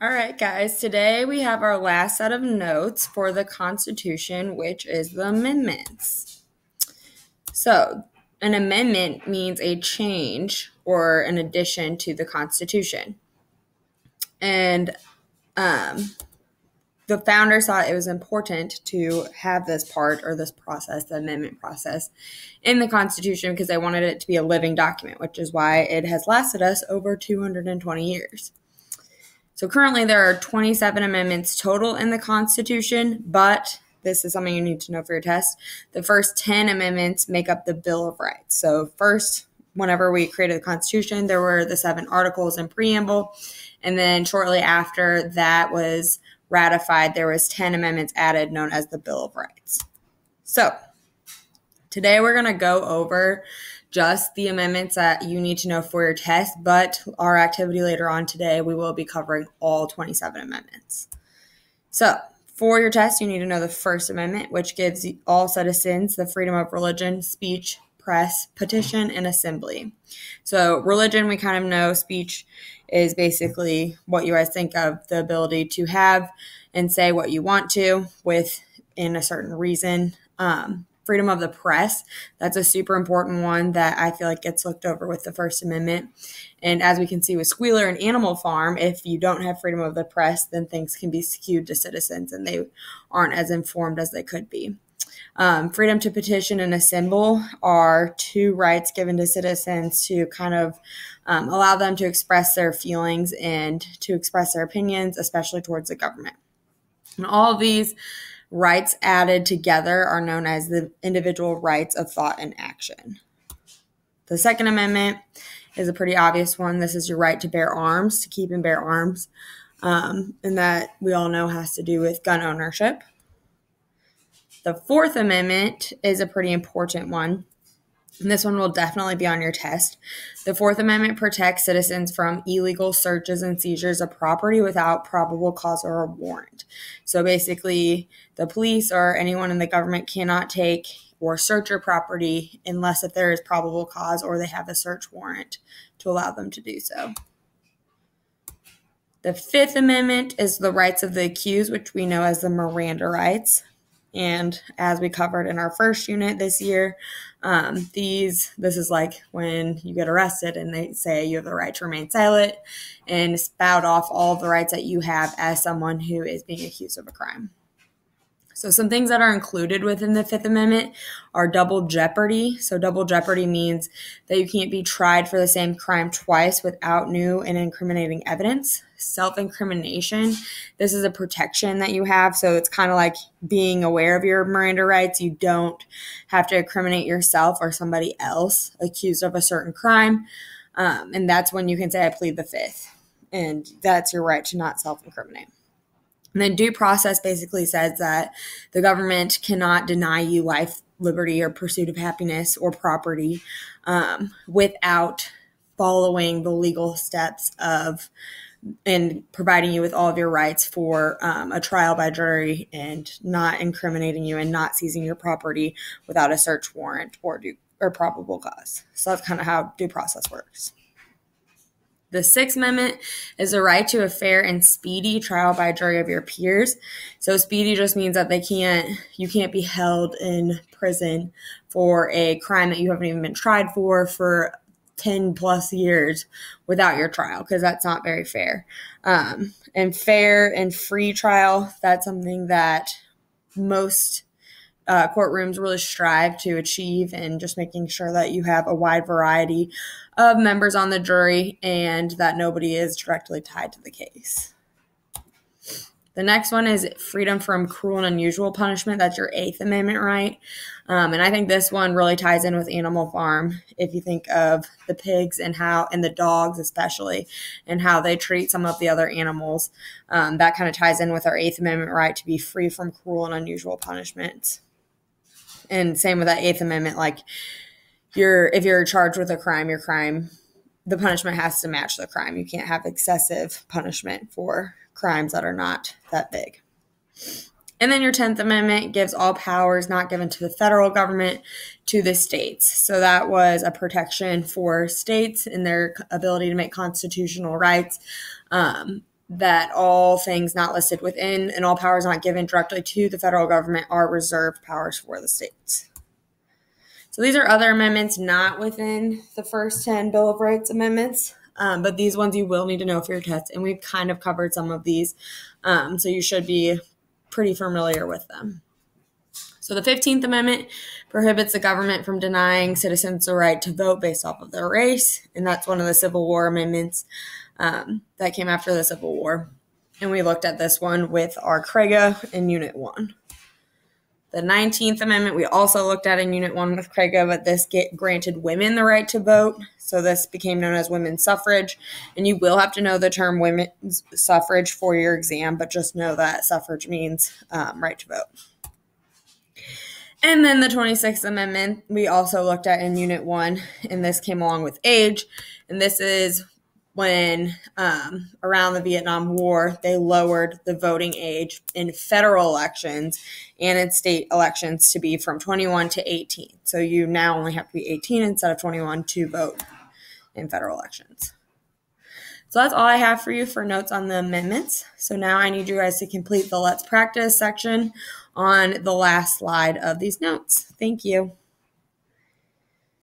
All right, guys, today we have our last set of notes for the Constitution, which is the amendments. So, an amendment means a change or an addition to the Constitution. And the founders thought it was important to have this part or this process, the amendment process, in the Constitution because they wanted it to be a living document, which is why it has lasted us over 220 years. So currently there are 27 amendments total in the Constitution, but this is something you need to know for your test. The first 10 amendments make up the Bill of Rights. So first, whenever we created the Constitution, there were the 7 articles and preamble. And then shortly after that was ratified, there was 10 amendments added known as the Bill of Rights. So today we're going to go over just the amendments that you need to know for your test, but our activity later on today, we will be covering all 27 amendments. So for your test, you need to know the First Amendment, which gives all citizens the freedom of religion, speech, press, petition, and assembly. So religion, we kind of know. Speech is basically what you guys think of, the ability to have and say what you want to within a certain reason. Freedom of the press, that's a super important one that I feel like gets looked over with the First Amendment. And as we can see with Squealer and Animal Farm, if you don't have freedom of the press, then things can be skewed to citizens and they aren't as informed as they could be. Freedom to petition and assemble are 2 rights given to citizens to kind of allow them to express their feelings and to express their opinions, especially towards the government. And all of these rights added together are known as the individual rights of thought and action. The Second Amendment is a pretty obvious one. This is your right to bear arms, to keep and bear arms, and that we all know has to do with gun ownership. The Fourth Amendment is a pretty important one. And this one will definitely be on your test. The Fourth Amendment protects citizens from illegal searches and seizures of property without probable cause or a warrant. So basically, the police or anyone in the government cannot take or search your property unless if there is probable cause or they have a search warrant to allow them to do so. The Fifth Amendment is the rights of the accused, which we know as the Miranda rights. And as we covered in our first unit this year, this is like when you get arrested and they say you have the right to remain silent and spout off all of the rights that you have as someone who is being accused of a crime. So some things that are included within the Fifth Amendment are double jeopardy. So double jeopardy means that you can't be tried for the same crime twice without new and incriminating evidence. Self-incrimination, this is a protection that you have. So it's kind of like being aware of your Miranda rights. You don't have to incriminate yourself or somebody else accused of a certain crime. And that's when you can say, I plead the Fifth. And that's your right to not self-incriminate. And then due process basically says that the government cannot deny you life, liberty, or pursuit of happiness or property without following the legal steps of and providing you with all of your rights for a trial by jury and not incriminating you and not seizing your property without a search warrant or probable cause. So that's kind of how due process works. The Sixth Amendment is the right to a fair and speedy trial by jury of your peers. So speedy just means that you can't be held in prison for a crime that you haven't even been tried for 10 plus years without your trial, because that's not very fair. And fair and free trial, that's something that most courtrooms really strive to achieve, and just making sure that you have a wide variety of members on the jury and that nobody is directly tied to the case. The next one is freedom from cruel and unusual punishment. That's your Eighth Amendment right. And I think this one really ties in with Animal Farm. If you think of the pigs and the dogs especially, and how they treat some of the other animals, that kind of ties in with our Eighth Amendment right to be free from cruel and unusual punishment. And same with that Eighth Amendment, like if you're charged with a crime, the punishment has to match the crime. You can't have excessive punishment for crimes that are not that big. And then your 10th Amendment gives all powers not given to the federal government to the states. So that was a protection for states in their ability to make constitutional rights. that all things not listed within and all powers not given directly to the federal government are reserved powers for the states. So these are other amendments not within the first 10 Bill of Rights amendments, but these ones you will need to know for your test, and we've kind of covered some of these, so you should be pretty familiar with them. So the 15th Amendment prohibits the government from denying citizens the right to vote based off of their race, and that's one of the Civil War amendments that came after the Civil War. And we looked at this one with our CRAGA in Unit 1. The 19th Amendment we also looked at in Unit 1 with CRAGA, but this granted women the right to vote. So this became known as women's suffrage. And you will have to know the term women's suffrage for your exam, but just know that suffrage means right to vote. And then the 26th Amendment we also looked at in Unit 1, and this came along with age. And this is when around the Vietnam War, they lowered the voting age in federal elections and in state elections to be from 21 to 18. So you now only have to be 18 instead of 21 to vote in federal elections. So that's all I have for you for notes on the amendments. So now I need you guys to complete the Let's Practice section on the last slide of these notes. Thank you.